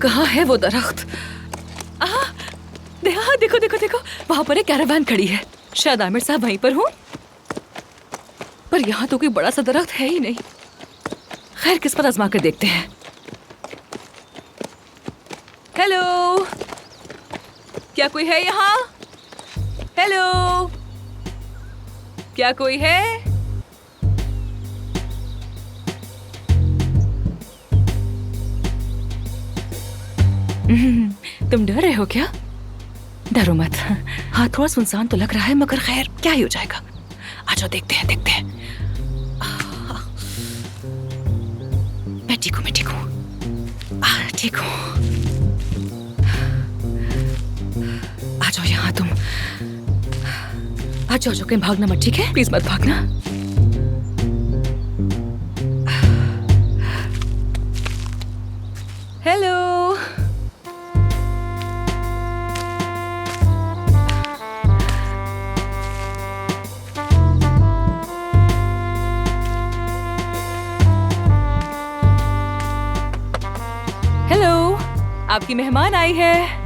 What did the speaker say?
कहाँ है वो दरख्त? देखो देखो देखो, वहां पर एक कैरावान खड़ी है। शायद आमिर साहब वहीं पर हों। पर यहाँ तो कोई बड़ा सा दरख्त है ही नहीं। खैर, किस पर आजमा कर देखते हैं। हेलो, क्या कोई है यहाँ? हेलो, क्या कोई है? तुम डर रहे हो क्या? डरो मत। हाँ, थोड़ा सुनसान तो लग रहा है, मगर खैर क्या ही हो जाएगा। आ जाओ, देखते हैं देखते हैं। मैं ठीक हूँ, मैं ठीक हूँ, ठीक हूँ। आ जाओ यहाँ तुम। आ जाओ, कहीं भागना मत, ठीक है? प्लीज मत भागना। हेलो। हेलो, आपकी मेहमान आई है।